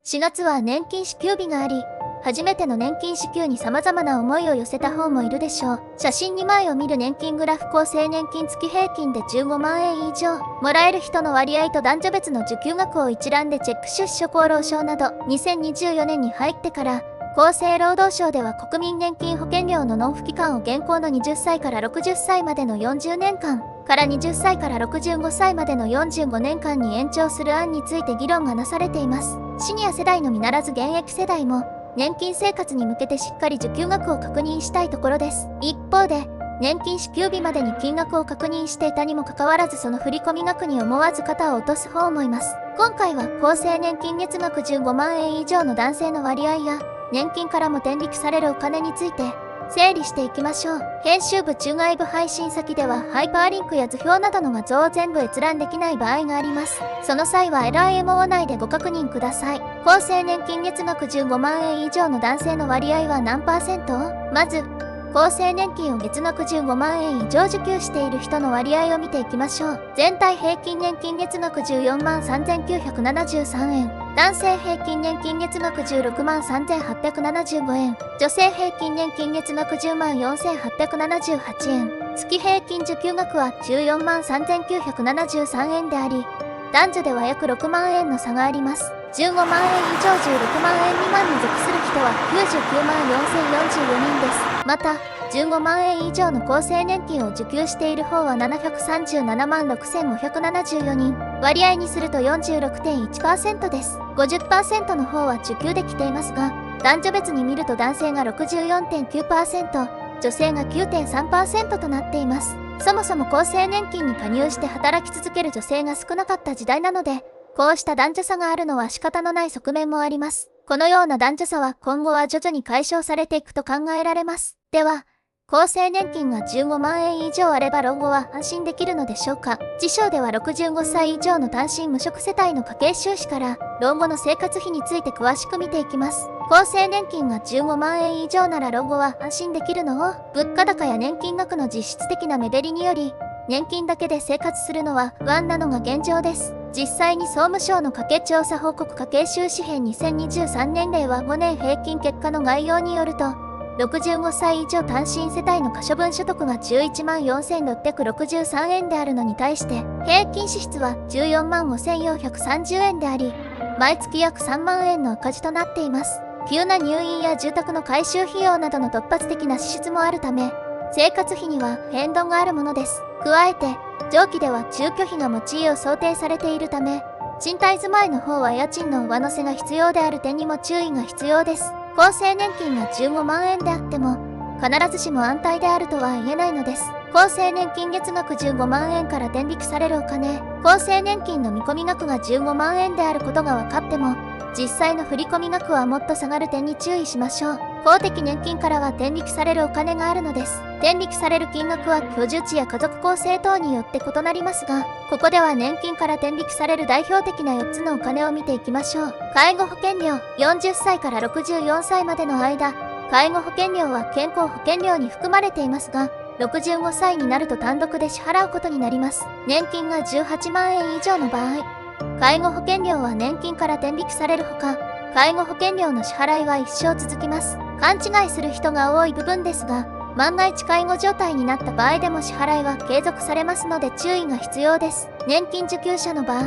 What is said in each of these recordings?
4月は年金支給日があり、初めての年金支給に様々な思いを寄せた方もいるでしょう。写真2枚を見る年金グラフ、厚生年金月平均で15万円以上もらえる人の割合と男女別の受給額を一覧でチェック。出所厚労省など2024年に入ってから厚生労働省では国民年金保険料の納付期間を現行の20歳から60歳までの40年間から20歳から65歳までの45年間に延長する案について議論がなされています。シニア世代のみならず現役世代も年金生活に向けてしっかり受給額を確認したいところです。一方で、年金支給日までに金額を確認していたにもかかわらず、その振込額に思わず肩を落とす方もいます。今回は厚生年金月額15万円以上の男性の割合や年金からも天引きされるお金について整理していきましょう。編集部中外部配信先ではハイパーリンクや図表などの画像を全部閲覧できない場合があります。その際は LIMO 内でご確認ください。厚生年金月額15万円以上の男性の割合は何%？まず、厚生年金を月額15万円以上受給している人の割合を見ていきましょう。全体平均年金月額14万3973円。男性平均年金月額16万3875円。女性平均年金月額10万4878円。月平均受給額は14万3973円であり、男女では約6万円の差があります。15万円以上16万円未満に属する人は99万4044人です。また、15万円以上の厚生年金を受給している方は737万6574人。割合にすると 46.1% です。50% の方は受給できていますが、男女別に見ると男性が 64.9%、女性が 9.3% となっています。そもそも厚生年金に加入して働き続ける女性が少なかった時代なので、こうした男女差があるのは仕方のない側面もあります。このような男女差は今後は徐々に解消されていくと考えられます。では、厚生年金が15万円以上あれば老後は安心できるのでしょうか。辞書では65歳以上の単身無職世帯の家計収支から老後の生活費について詳しく見ていきます。厚生年金が15万円以上なら老後は安心できるの？物価高や年金額の実質的な目減りにより、年金だけで生活するのは不安なのが現状です。実際に総務省の家計調査報告家計収支編2023年令和5年平均結果の概要によると、65歳以上単身世帯の可処分所得が11万4663円であるのに対して、平均支出は14万5430円であり、毎月約3万円の赤字となっています。急な入院や住宅の改修費用などの突発的な支出もあるため、生活費には変動があるものです。加えて、上記では住居費が持ち家を想定されているため、賃貸住まいの方は家賃の上乗せが必要である点にも注意が必要です。厚生年金が15万円であっても、必ずしも安泰であるとは言えないのです。厚生年金月額15万円から天引きされるお金、厚生年金の見込み額が15万円であることが分かっても、実際の振込額はもっと下がる点に注意しましょう。公的年金からは天引きされるお金があるのです。天引きされる金額は居住地や家族構成等によって異なりますが、ここでは年金から天引きされる代表的な4つのお金を見ていきましょう。介護保険料、40歳から64歳までの間、介護保険料は健康保険料に含まれていますが、65歳になると単独で支払うことになります。年金が18万円以上の場合、介護保険料は年金から天引きされるほか、介護保険料の支払いは一生続きます。勘違いする人が多い部分ですが、万が一介護状態になった場合でも支払いは継続されますので注意が必要です。年金受給者の場合、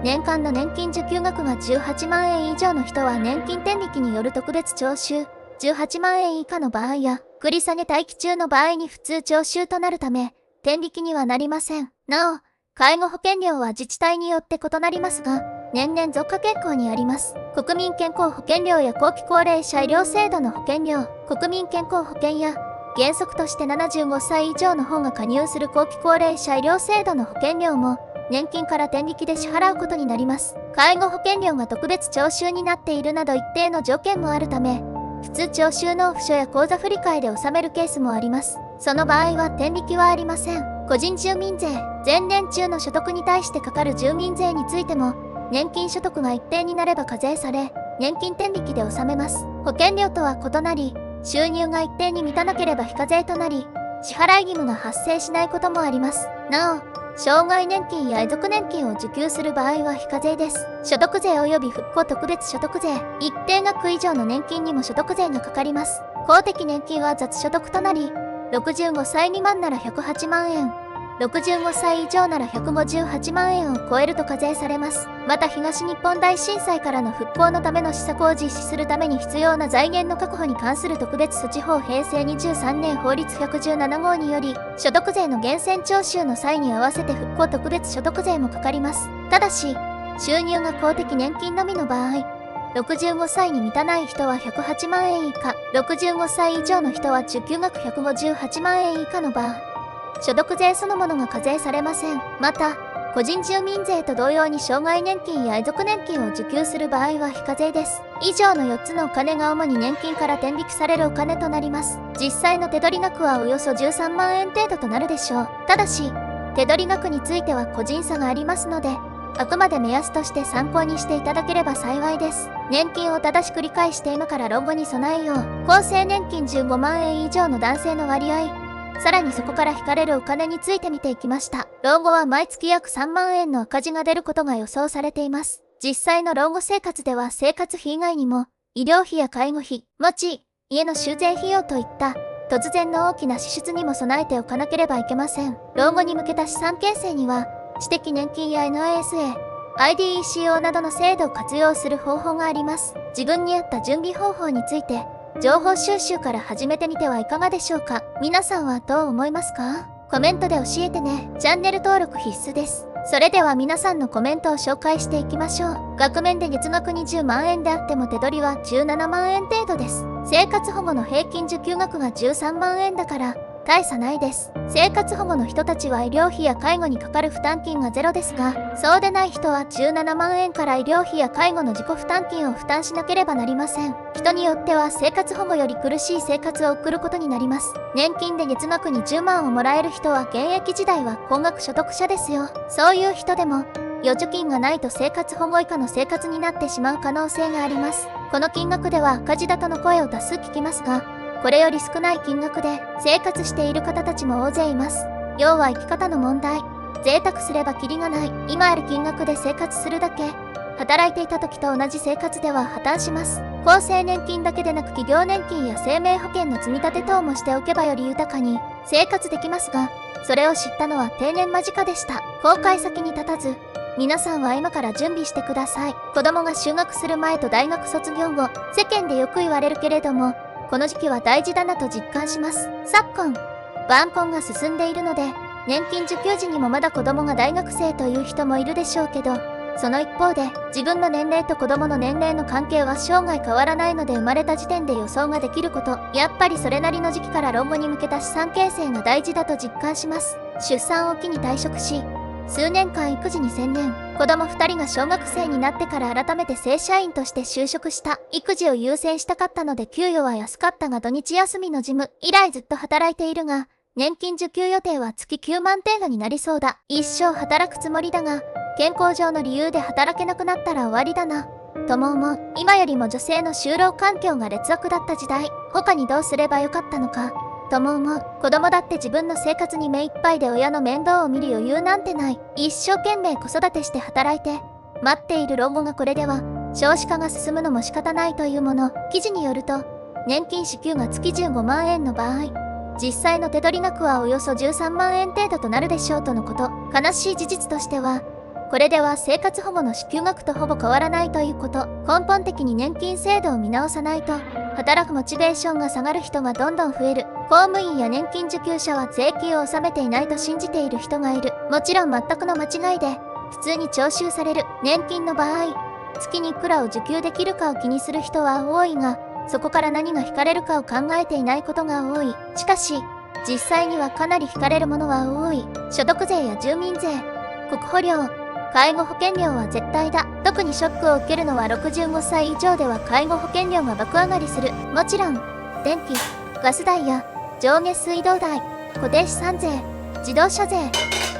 年間の年金受給額が18万円以上の人は年金天引きによる特別徴収、18万円以下の場合や、繰り下げ待機中の場合に普通徴収となるため、天引きにはなりません。なお、介護保険料は自治体によって異なりますが、年々増加傾向にあります。国民健康保険料や後期高齢者医療制度の保険料、国民健康保険や、原則として75歳以上の方が加入する後期高齢者医療制度の保険料も、年金から天引きで支払うことになります。介護保険料が特別徴収になっているなど一定の条件もあるため、普通徴収納付書や口座振替で納めるケースもあります。その場合は天引きはありません。個人住民税、前年中の所得に対してかかる住民税についても、年金所得が一定になれば課税され、年金天引きで納めます。保険料とは異なり、収入が一定に満たなければ非課税となり、支払い義務が発生しないこともあります。なお、障害年金や遺族年金を受給する場合は非課税です。所得税及び復興特別所得税、一定額以上の年金にも所得税がかかります。公的年金は雑所得となり、65歳未満なら108万円、65歳以上なら158万円を超えると課税されます。また東日本大震災からの復興のための施策を実施するために必要な財源の確保に関する特別措置法平成23年法律117号により、所得税の源泉徴収の際に合わせて復興特別所得税もかかります。ただし、収入が公的年金のみの場合、65歳に満たない人は108万円以下、65歳以上の人は受給額158万円以下の場合、所得税そのものが課税されません。また、個人住民税と同様に障害年金や遺族年金を受給する場合は非課税です。以上の4つのお金が主に年金から天引きされるお金となります。実際の手取り額はおよそ13万円程度となるでしょう。ただし、手取り額については個人差がありますので、あくまで目安として参考にしていただければ幸いです。年金を正しく理解して今から老後に備えよう。厚生年金15万円以上の男性の割合、さらにそこから引かれるお金について見ていきました。老後は毎月約3万円の赤字が出ることが予想されています。実際の老後生活では生活費以外にも、医療費や介護費、持ち、家の修繕費用といった突然の大きな支出にも備えておかなければいけません。老後に向けた資産形成には、私的年金や NISA、IDECO などの制度を活用する方法があります。自分に合った準備方法について、情報収集から始めてみてはいかがでしょうか。皆さんはどう思いますか？コメントで教えてね。チャンネル登録必須です。それでは皆さんのコメントを紹介していきましょう。額面で月額20万円であっても手取りは17万円程度です。生活保護の平均受給額が13万円だから大差ないです。生活保護の人たちは医療費や介護にかかる負担金がゼロですが、そうでない人は17万円から医療費や介護の自己負担金を負担しなければなりません。人によっては生活保護より苦しい生活を送ることになります。年金で月額に10万をもらえる人は現役時代は高額所得者ですよ。そういう人でも預貯金がないと生活保護以下の生活になってしまう可能性があります。この金額では赤字だとの声を多数聞きますが、これより少ない金額で生活している方たちも大勢います。要は生き方の問題。贅沢すればキリがない。今ある金額で生活するだけ。働いていた時と同じ生活では破綻します。厚生年金だけでなく企業年金や生命保険の積み立て等もしておけばより豊かに生活できますが、それを知ったのは定年間近でした。後悔先に立たず、皆さんは今から準備してください。子供が就学する前と大学卒業後、世間でよく言われるけれども、この時期は大事だなと実感します。昨今、晩婚が進んでいるので、年金受給時にもまだ子供が大学生という人もいるでしょうけど、その一方で、自分の年齢と子供の年齢の関係は生涯変わらないので生まれた時点で予想ができること、やっぱりそれなりの時期から老後に向けた資産形成が大事だと実感します。出産を機に退職し、数年間育児に専念。子供2人が小学生になってから改めて正社員として就職した。育児を優先したかったので給与は安かったが土日休みの事務。以来ずっと働いているが、年金受給予定は月9万程度になりそうだ。一生働くつもりだが、健康上の理由で働けなくなったら終わりだな。とも思う。今よりも女性の就労環境が劣悪だった時代、他にどうすればよかったのか。とも思う。子供だって自分の生活に目いっぱいで親の面倒を見る余裕なんてない。一生懸命子育てして働いて待っている老後がこれでは少子化が進むのも仕方ないというもの。記事によると、年金支給が月15万円の場合、実際の手取り額はおよそ13万円程度となるでしょうとのこと。悲しい事実としては、これでは生活保護の支給額とほぼ変わらないということ。根本的に年金制度を見直さないと、働くモチベーションが下がる人がどんどん増える。公務員や年金受給者は税金を納めていないと信じている人がいる。もちろん全くの間違いで、普通に徴収される。年金の場合、月にいくらを受給できるかを気にする人は多いが、そこから何が引かれるかを考えていないことが多い。しかし、実際にはかなり引かれるものは多い。所得税や住民税、国保料、介護保険料は絶対だ。特にショックを受けるのは65歳以上では介護保険料が爆上がりする。もちろん、電気、ガス代や上下水道代、固定資産税、自動車税、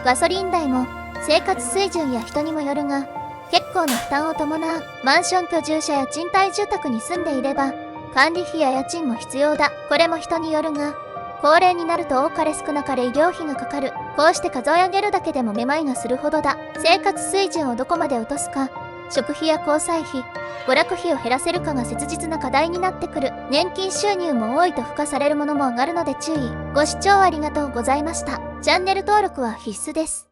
ガソリン代も生活水準や人にもよるが、結構な負担を伴う。マンション居住者や賃貸住宅に住んでいれば、管理費や家賃も必要だ。これも人によるが、高齢になると多かれ少なかれ医療費がかかる。こうして数え上げるだけでもめまいがするほどだ。生活水準をどこまで落とすか、食費や交際費、娯楽費を減らせるかが切実な課題になってくる。年金収入も多いと付加されるものも上がるので注意。ご視聴ありがとうございました。チャンネル登録は必須です。